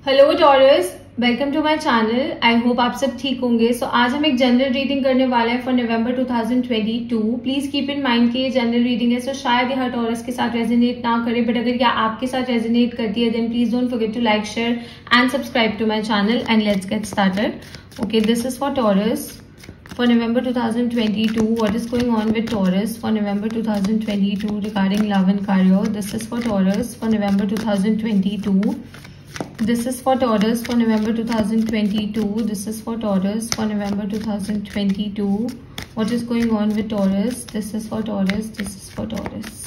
Hello Taurus, welcome to my channel. I hope आप सब ठीक होंगे। आज हम एक जनरल रीडिंग करने वाले हैं for November 2022। Please keep in mind कि ये जनरल रीडिंग है, शायद ये हर टॉरस के साथ रेजोनेट ना करे, बट अगर ये आपके साथ रेजोनेट करती है then please don't forget to like, share and subscribe to my channel and let's get started. Okay, this is for Taurus for November 2022. What is going on with Taurus for November 2022 regarding love and career? This is for Taurus for November 2022. This is for Taurus for November 2022. This is for Taurus for November 2022. What is going on with Taurus? This is for Taurus. This is for Taurus.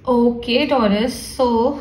Okay taurus,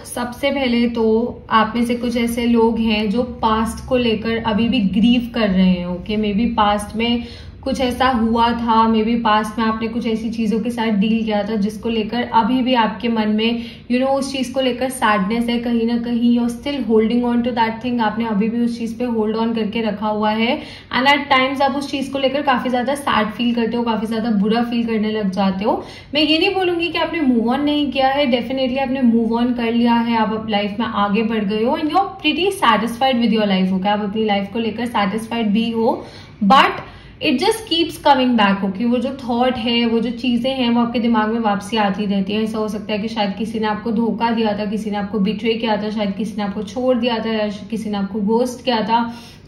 सबसे पहले तो आप में से कुछ ऐसे लोग हैं जो पास्ट को लेकर अभी भी ग्रीव कर रहे हैं। ओके, मे बी पास्ट में कुछ ऐसा हुआ था, मे बी पास्ट में आपने कुछ ऐसी चीजों के साथ डील किया था जिसको लेकर अभी भी आपके मन में उस चीज को लेकर सैडनेस है। कहीं ना कहीं you are still holding on to that thing. आपने अभी भी उस चीज पे होल्ड ऑन करके रखा हुआ है एंड एट टाइम्स आप उस चीज को लेकर काफी ज्यादा सैड फील करते हो, काफी ज्यादा बुरा फील करने लग जाते हो। मैं ये नहीं बोलूंगी कि आपने मूव ऑन नहीं किया है, डेफिनेटली आपने मूव ऑन कर लिया है, आप लाइफ में आगे बढ़ गए हो and you are pretty satisfied with your life. Okay, आप अपनी लाइफ को लेकर सैटिस्फाइड भी हो, but it just keeps coming back. Okay, वो जो थॉट है, वो जो चीजें हैं, वो आपके दिमाग में वापसी आती रहती है। ऐसा हो सकता है कि शायद किसी ने आपको धोखा दिया था, किसी ने आपको बिट्रे किया था, शायद किसी ने आपको छोड़ दिया था, या किसी ने आपको घोस्ट किया था,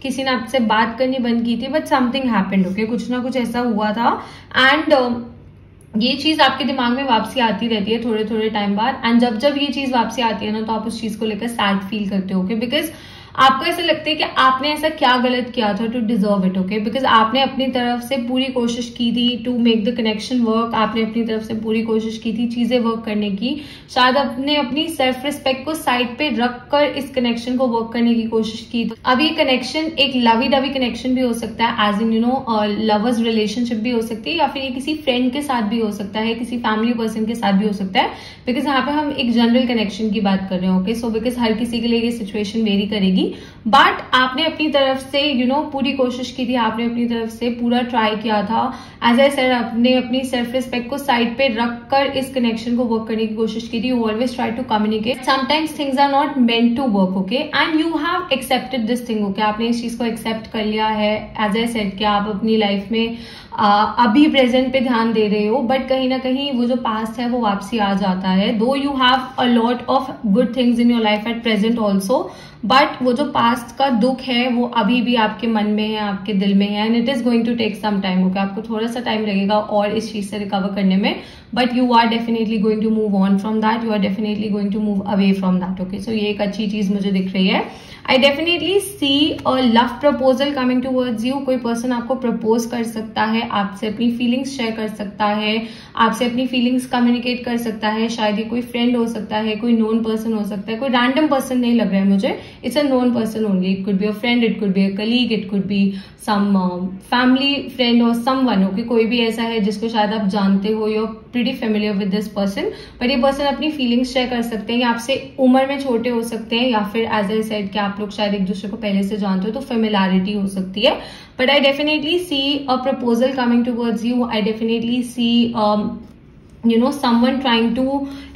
किसी ने आपसे बात करनी बंद की थी, बट समथिंग हैपेंड। ओके, कुछ ना कुछ ऐसा हुआ था एंड ये चीज आपके दिमाग में वापसी आती रहती है थोड़े थोड़े टाइम बाद। एंड जब जब ये चीज वापसी आती है ना, तो आप उस चीज को लेकर सैड फील करते हो। ओके, बिकॉज आपको ऐसा लगता है कि आपने ऐसा क्या गलत किया था to deserve it. Okay, because आपने अपनी तरफ से पूरी कोशिश की थी to make the connection work. आपने अपनी तरफ से पूरी कोशिश की थी चीजें वर्क करने की। शायद आपने अपनी सेल्फ रिस्पेक्ट को साइड पे रख कर इस कनेक्शन को वर्क करने की कोशिश की। अब ये कनेक्शन एक लवी डवी कनेक्शन भी हो सकता है, एज इन लवर्स रिलेशनशिप भी हो सकती है, या फिर ये किसी फ्रेंड के साथ भी हो सकता है, किसी फैमिली पर्सन के साथ भी हो सकता है, बिकॉज यहाँ पे हम एक जनरल कनेक्शन की बात कर रहे हैं। ओके, सो बिकॉज हर किसी के लिए ये सिचुएशन वेरी करेगी, बट आपने अपनी तरफ से पूरी कोशिश की थी, आपने अपनी तरफ से पूरा ट्राई किया था। एज आई सेड, आपने अपनी सेल्फ रिस्पेक्ट को साइड पे रखकर इस कनेक्शन को वर्क करने की कोशिश की थी। You always try to communicate. Sometimes things are not meant to work. Okay, and you have accepted this thing. Okay, आपने इस चीज को एक्सेप्ट कर लिया है। एज आई सेड कि आप अपनी लाइफ में अभी प्रेजेंट पे ध्यान दे रहे हो, बट कहीं ना कहीं वो जो पास्ट है वो वापसी आ जाता है। दो you have a lot of good things in your life at present also, but वो जो पास्ट का दुख है वो अभी भी आपके मन में है, आपके दिल में है, and it is going to take some time. Okay, आपको थोड़ा सा टाइम लगेगा और इस चीज से रिकवर करने में, but you are definitely going to move on from that, you are definitely going to move away from that. Okay, so ये एक अच्छी चीज मुझे दिख रही है। I definitely see a love proposal coming towards you. कोई पर्सन आपको प्रपोज कर सकता है, आपसे अपनी फीलिंग्स शेयर कर सकता है, आपसे अपनी फीलिंग्स कम्युनिकेट कर सकता है। शायद ये कोई फ्रेंड हो सकता है, कोई नोन पर्सन हो सकता है, कोई रैंडम पर्सन नहीं लग रहा है मुझे, it's a known person only. It could be a friend, it could be a colleague, it could be some family friend और समवन। ओके, कोई भी ऐसा है जिसको शायद आप जानते हो, you are pretty familiar with this person, but ये पर्सन अपनी फीलिंग्स शेयर कर सकते हैं, या आपसे उम्र में छोटे हो सकते हैं, या फिर एज आई सेड कि आप लोग शायद एक दूसरे को पहले से जानते हो, तो फेमिलियरिटी हो सकती है। But I definitely see a proposal coming towards you. I definitely see someone trying to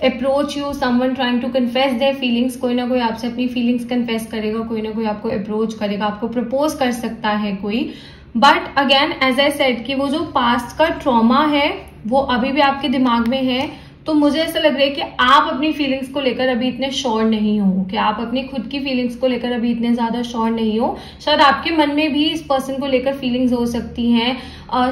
approach you, someone trying to confess their feelings। कोई ना कोई आपसे अपनी फीलिंग्स कन्फेस करेगा, कोई ना कोई आपको अप्रोच करेगा, आपको प्रपोज कर सकता है कोई। But again as I said कि वो जो पास्ट का ट्रॉमा है वो अभी भी आपके दिमाग में है, तो मुझे ऐसा लग रहा है कि आप अपनी फीलिंग्स को लेकर अभी इतने श्योर नहीं हो, कि आप अपनी खुद की फीलिंग्स को लेकर अभी इतने ज्यादा श्योर नहीं हो। शायद आपके मन में भी इस पर्सन को लेकर फीलिंग्स हो सकती हैं,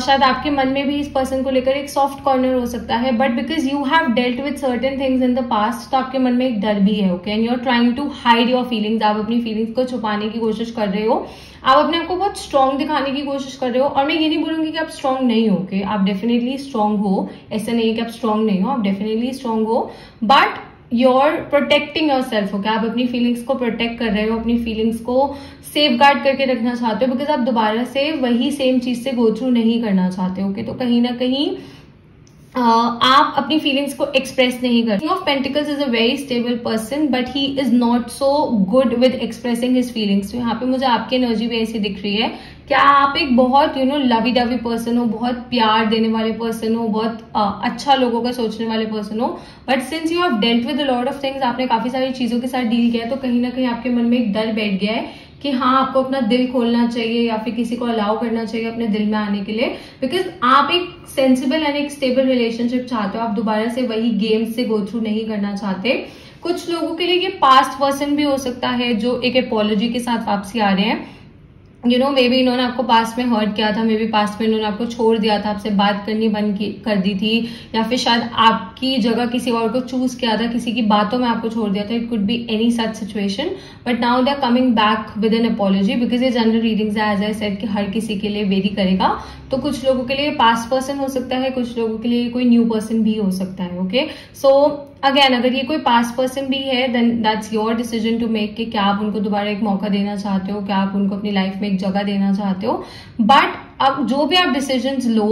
शायद आपके मन में भी इस पर्सन को लेकर एक सॉफ्ट कॉर्नर हो सकता है, but because you have dealt with certain things in the past, तो आपके मन में एक डर भी है। Okay, and you are trying to hide your feelings. आप अपनी फीलिंग्स को छुपाने की कोशिश कर रहे हो, आप अपने आप को बहुत स्ट्रांग दिखाने की कोशिश कर रहे हो। और मैं ये नहीं बोलूंगी कि आप स्ट्रांग नहीं हो, कि आप डेफिनेटली स्ट्रांग हो, ऐसा नहीं है कि आप स्ट्रांग नहीं हो, आप डेफिनेटली स्ट्रांग हो, but you're protecting yourself। Okay, आप अपनी फीलिंग्स को प्रोटेक्ट कर रहे हो, अपनी फीलिंग्स को सेफ गार्ड करके रखना चाहते हो, बिकॉज आप दोबारा से वही सेम चीज से गो थ्रू नहीं करना चाहते। ओके, तो कहीं ना कहीं आप अपनी फीलिंग्स को एक्सप्रेस नहीं करते। King of pentacles is a very stable person, but he is not so good with expressing his feelings. तो यहाँ पे मुझे आपकी एनर्जी भी ऐसी दिख रही है क्या आप एक बहुत लवी डवी पर्सन हो, बहुत प्यार देने वाले पर्सन हो, बहुत अच्छा लोगों का सोचने वाले पर्सन हो, but since you have dealt with a lot of things, आपने काफी सारी चीजों के साथ डील किया है, तो कहीं ना कहीं आपके मन में एक डर बैठ गया है कि हाँ, आपको अपना दिल खोलना चाहिए या फिर किसी को अलाउ करना चाहिए अपने दिल में आने के लिए, बिकॉज आप एक सेंसिबल एंड एक स्टेबल रिलेशनशिप चाहते हो। आप दोबारा से वही गेम्स से गो थ्रू नहीं करना चाहते। कुछ लोगों के लिए ये पास्ट पर्सन भी हो सकता है जो एक अपॉलॉजी के साथ वापसी आ रहे हैं। मे बी इन्होंने आपको पास्ट में हर्ट किया था, मे बी पास्ट में इन्होंने आपको छोड़ दिया था, आपसे बात करनी बंद कर दी थी, या फिर शायद आपकी जगह किसी और को चूज किया था, किसी की बातों में आपको छोड़ दिया था। It could be any such situation, but now they are coming back with an apology, because ये जनरल रीडिंग्स है, एज आई सेड कि हर किसी के लिए वेरी करेगा। तो कुछ लोगों के लिए पास्ट पर्सन हो सकता है, कुछ लोगों के लिए कोई न्यू पर्सन भी हो सकता है। ओके, सो अगेन, अगर ये कोई पास्ट पर्सन भी है, then that's your decision to make कि क्या आप उनको दोबारा एक मौका देना चाहते हो, क्या आप उनको अपनी लाइफ में एक जगह देना चाहते हो। बट अब जो भी आप डिसीजन लो,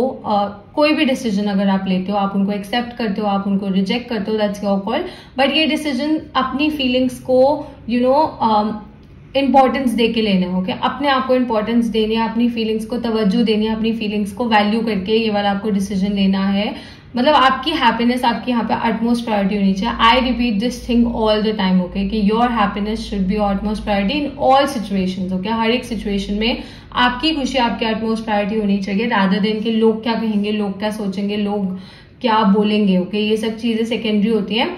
कोई भी डिसीजन अगर आप लेते हो, आप उनको एक्सेप्ट करते हो, आप उनको रिजेक्ट करते हो, दैट्स योर कॉल। बट ये डिसीजन अपनी फीलिंग्स को इंपॉर्टेंस दे के लेना है। ओके, अपने आप को इंपॉर्टेंस देनी है, अपनी फीलिंग्स को तवज्जो देनी है, अपनी फीलिंग्स को वैल्यू करके ये वाला आपको डिसीजन लेना है। मतलब आपकी हैप्पीनेस आपकी यहाँ पे अटमोस्ट प्रायोरिटी होनी चाहिए। I repeat this thing all the time, okay, कि your happiness should be utmost priority in all situations. Okay, हर एक सिचुएशन में आपकी खुशी आपकी अटमोस्ट प्रायोरिटी होनी चाहिए, रादर देन कि लोग क्या कहेंगे, लोग क्या सोचेंगे, लोग क्या बोलेंगे। ओके, ये सब चीजें सेकेंडरी होती हैं।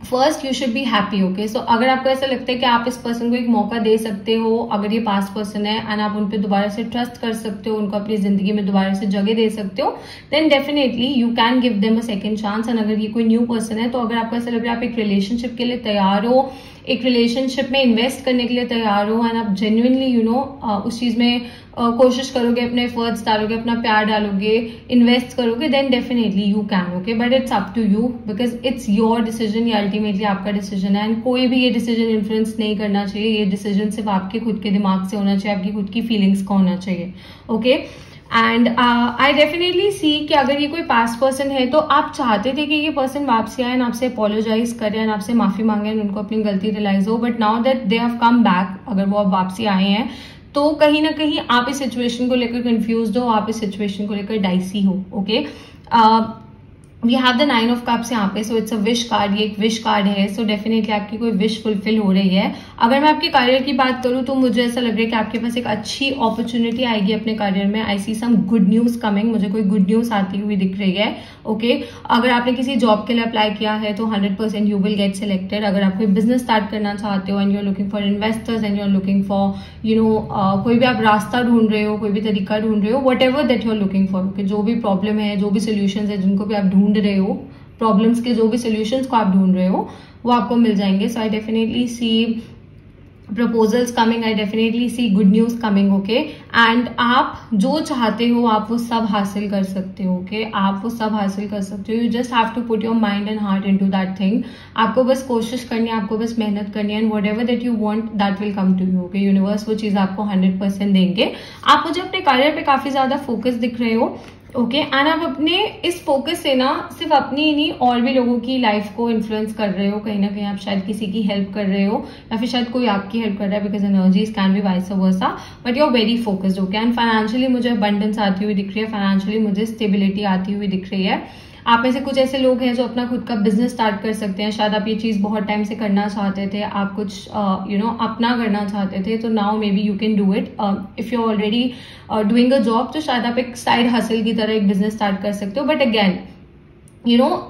First you should be happy. Okay, so अगर आपको ऐसा लगता है कि आप इस पर्सन को एक मौका दे सकते हो, अगर ये पास्ट पर्सन है, एंड आप उन पे दोबारा से ट्रस्ट कर सकते हो, उनको अपनी जिंदगी में दोबारा से जगह दे सकते हो, then definitely you can give them a second chance. And अगर ये कोई न्यू पर्सन है, तो अगर आपको ऐसा लग रहा है आप एक रिलेशनशिप के लिए तैयार हो, एक रिलेशनशिप में इन्वेस्ट करने के लिए तैयार हो, एंड आप जेन्युइनली उस चीज में कोशिश करोगे, अपने एफर्ट्स डालोगे, अपना प्यार डालोगे, इन्वेस्ट करोगे, then definitely you can. Okay, but it's up to you, because it's your decision, ये अल्टीमेटली आपका डिसीजन है, एंड कोई भी ये डिसीजन इन्फ्लुएंस नहीं करना चाहिए। ये डिसीजन सिर्फ आपके खुद के दिमाग से होना चाहिए, आपकी खुद की फीलिंग्स का होना चाहिए। ओके, एंड आई डेफिनेटली सी कि अगर ये कोई पास्ट पर्सन है, तो आप चाहते थे कि ये पर्सन वापसी आए, आपसे अपोलोजाइज करें, एंड आपसे माफी मांगे, उनको अपनी गलती रियलाइज हो, but now that they have come back, अगर वो अब वापसी आए हैं, तो कहीं ना कहीं आप इस सिचुएशन को लेकर कंफ्यूज हो, आप इस सिचुएशन को लेकर डाइसी हो। Okay, we have the 9 of cups यहाँ पे, so it's a wish card, ये एक विश कार्ड है, सो डेफिनेटली आपकी कोई विश फुलफिल हो रही है। अगर मैं आपके करियर की बात करूँ, तो मुझे ऐसा लग रहा है कि आपके पास एक अच्छी अपॉर्चुनिटी आएगी अपने करियर में। आई see some good news coming, मुझे कोई गुड न्यूज आती हुई दिख रही है। ओके, अगर आपने किसी जॉब के लिए अप्लाई किया है, तो 100% यू विल गेट सिलेक्टेड। अगर आप कोई बिजनेस स्टार्ट करना चाहते हो, and you are looking for investors, and you are looking for कोई भी आप रास्ता ढूंढ रहे हो, कोई भी तरीका ढूंढ रहे हो, whatever that you are looking for, okay, जो भी प्रॉब्लम है, जो भी सोल्यूशन है जिनको भी आप ढूंढ रहे हो, प्रॉब्लम्स के जो भी सोल्यूशंस को आप ढूंढ रहे हो, वो आपको मिल जाएंगे। So I definitely see proposals coming, I definitely see good news coming. Okay, and आप जो चाहते हो आप वो सब हासिल कर सकते हो। ओके, आप वो सब हासिल कर सकते हो। You just have to put your mind and heart into that thing. आपको बस कोशिश करनी है, आपको बस मेहनत करनी है, and whatever that you want that will come to you. Okay, universe वो चीज आपको 100% देंगे। आप मुझे अपने करियर पे काफी ज्यादा फोकस दिख रहे हो। ओके, एंड आप अपने इस फोकस से ना सिर्फ अपनी ही नहीं, और भी लोगों की लाइफ को इन्फ्लुएंस कर रहे हो। कहीं ना कहीं आप शायद किसी की हेल्प कर रहे हो, या फिर शायद कोई आपकी हेल्प कर रहा है, because energies can be vice versa, but you are very focused. Okay, and financially मुझे अबंडेंस आती हुई दिख रही है, फाइनेंशियली मुझे स्टेबिलिटी आती हुई दिख रही है। आप में से कुछ ऐसे लोग हैं जो अपना खुद का बिजनेस स्टार्ट कर सकते हैं। शायद आप ये चीज बहुत टाइम से करना चाहते थे, आप कुछ अपना करना चाहते थे, तो now may be you can do it. If you already doing a job, तो शायद आप एक साइड हसल की तरह एक बिजनेस स्टार्ट कर सकते हो। But again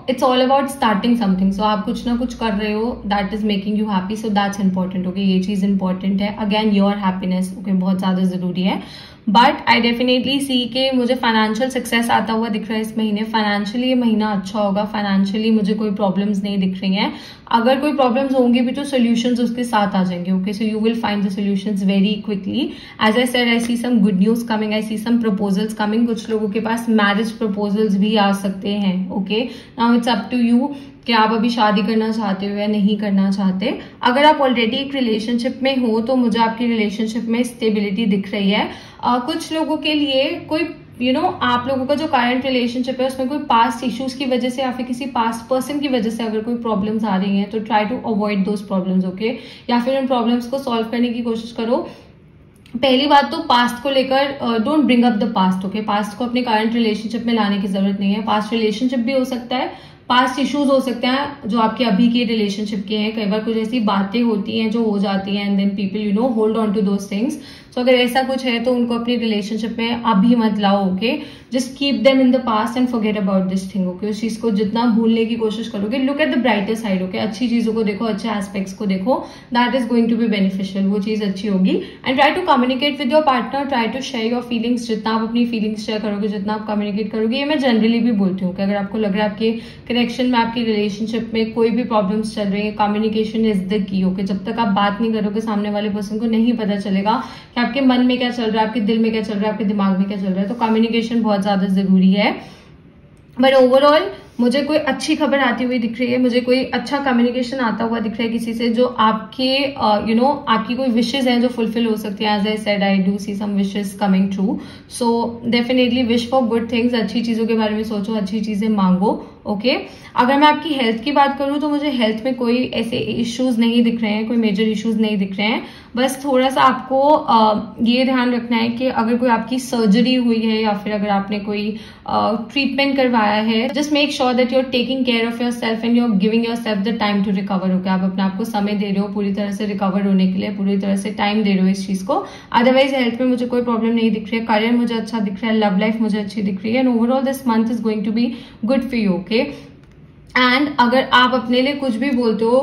it's all about starting something. So आप कुछ ना कुछ कर रहे हो, that is making you happy, so that's important. Okay, ये चीज इंपॉर्टेंट है। अगेन योर हैप्पीनेस, ओके, बहुत ज्यादा जरूरी है। बट आई डेफिनेटली सी के मुझे फाइनेंशियल सक्सेस आता हुआ दिख रहा है इस महीने। फाइनेंशियली ये महीना अच्छा होगा। फाइनेंशियली मुझे कोई प्रॉब्लम्स नहीं दिख रही हैं। अगर कोई प्रॉब्लम्स होंगी भी, तो सोल्यूशंस उसके साथ आ जाएंगे। Okay, so you will find the solutions very quickly. As I said, I see some good news coming, I see some proposals coming. कुछ लोगों के पास मैरिज प्रपोजल्स भी आ सकते हैं। Okay, now it's up to you कि आप अभी शादी करना चाहते हो या नहीं करना चाहते। अगर आप ऑलरेडी एक रिलेशनशिप में हो, तो मुझे आपकी रिलेशनशिप में स्टेबिलिटी दिख रही है। कुछ लोगों के लिए कोई आप लोगों का जो करंट रिलेशनशिप है, उसमें कोई पास्ट इश्यूज की वजह से या फिर किसी पास्ट पर्सन की वजह से अगर कोई प्रॉब्लम्स आ रही हैं, तो try to avoid those problems. Okay, या फिर उन प्रॉब्लम्स को सॉल्व करने की कोशिश करो पहली बात तो पास्ट को लेकर don't bring up the past, okay. Past को अपने करंट रिलेशनशिप में लाने की जरूरत नहीं है। पास्ट रिलेशनशिप भी हो सकता है, पास्ट इश्यूज हो सकते हैं जो आपके अभी के रिलेशनशिप के हैं। कई बार कुछ ऐसी बातें होती हैं जो हो जाती हैं and then people hold on to those things. So अगर ऐसा कुछ है तो उनको अपनी रिलेशनशिप में अभी मत लाओ, okay. Just keep them in the past and forget about this thing, okay. उस चीज को जितना भूलने की कोशिश करोगे, look at the brighter side, okay. अच्छी चीजों को देखो, अच्छे एस्पेक्ट्स को देखो, that is going to be beneficial, वो चीज अच्छी होगी। And try to communicate with your partner, try to share your feelings. जितना आप अपनी फीलिंग्स शेयर करोगे, जितना आप कम्युनिकेट करोगे, ये मैं जनरली भी बोलती हूँ कि अगर आपको लग रहा है आपके कनेक्शन में, आपकी रिलेशनशिप में कोई भी प्रॉब्लम्स चल रही है, communication is the key, okay. जब तक आप बात नहीं करोगे, सामने वाले पर्सन को नहीं पता चलेगा कि आपके मन में क्या चल रहा है, आपके दिल में क्या चल रहा है, आपके दिमाग में क्या चल रहा है। तो कम्युनिकेशन बहुत ज्यादा जरूरी है। बट ओवरऑल मुझे कोई अच्छी खबर आती हुई दिख रही है, मुझे कोई अच्छा कम्युनिकेशन आता हुआ दिख रहा है किसी से, जो आपके आपकी कोई विशेज हैं जो फुलफिल हो सकती है। As I said, I do see some wishes coming true. So definitely wish for good things, अच्छी चीजों के बारे में सोचो, अच्छी चीजें मांगो, ओके। अगर मैं आपकी हेल्थ की बात करूं तो मुझे हेल्थ में कोई ऐसे इश्यूज नहीं दिख रहे हैं, कोई मेजर इश्यूज नहीं दिख रहे हैं। बस थोड़ा सा आपको ये ध्यान रखना है कि अगर कोई आपकी सर्जरी हुई है या फिर अगर आपने कोई ट्रीटमेंट करवाया है, just make sure that you are taking care of yourself and you are giving yourself the time to recover, okay. आप अपने आप को समय दे रहे हो पूरी तरह से रिकवर होने के लिए, पूरी तरह से टाइम दे रहे हो इस चीज को। अदरवाइज हेल्थ में मुझे कोई प्रॉब्लम नहीं दिख रही है, करियर मुझे अच्छा दिख रहा है, लव लाइफ मुझे अच्छी दिख रही है, and overall this month is going to be good for you, okay. And अगर आप अपने लिए कुछ भी बोलते हो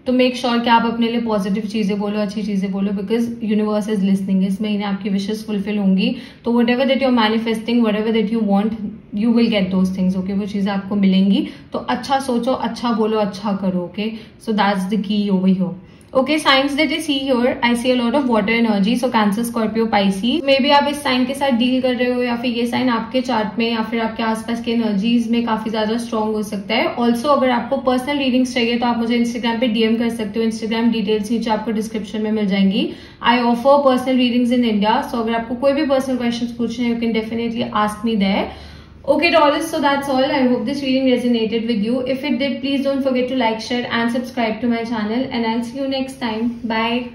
तो मेक श्योर कि आप अपने लिए पॉजिटिव चीजें बोलो, अच्छी चीजें बोलो, बिकॉज यूनिवर्स इज लिसनिंग। इस महीने आपकी विशेष फुलफिल होंगी, तो whatever that you are manifesting, whatever that you want, you will get those things, okay. वो चीजें आपको मिलेंगी। तो अच्छा सोचो, अच्छा बोलो, अच्छा करो, okay. So that's the key over here, okay। signs that I see here, I see a lot of water energy, so Cancer, Scorpio, Pisces। May be आप इस साइन के साथ डील कर रहे हो या फिर ये साइन आपके चार्ट में या फिर आपके आसपास के एनर्जीज में काफी ज्यादा स्ट्रॉन्ग हो सकता है। ऑल्सो अगर आपको पर्सनल रीडिंग्स चाहिए तो आप मुझे इंस्टाग्राम पे डीएम कर सकते हो। इंस्टाग्राम डिटेल्स नीचे आपको डिस्क्रिप्शन में मिल जाएंगी। I offer personal readings in India, so अगर आपको कोई भी पर्सनल क्वेश्चन पूछने हैं, you can definitely ask me there. Okay Taurus, so that's all. I hope this reading resonated with you. If it did, please don't forget to like, share and subscribe to my channel, and I'll see you next time. Bye.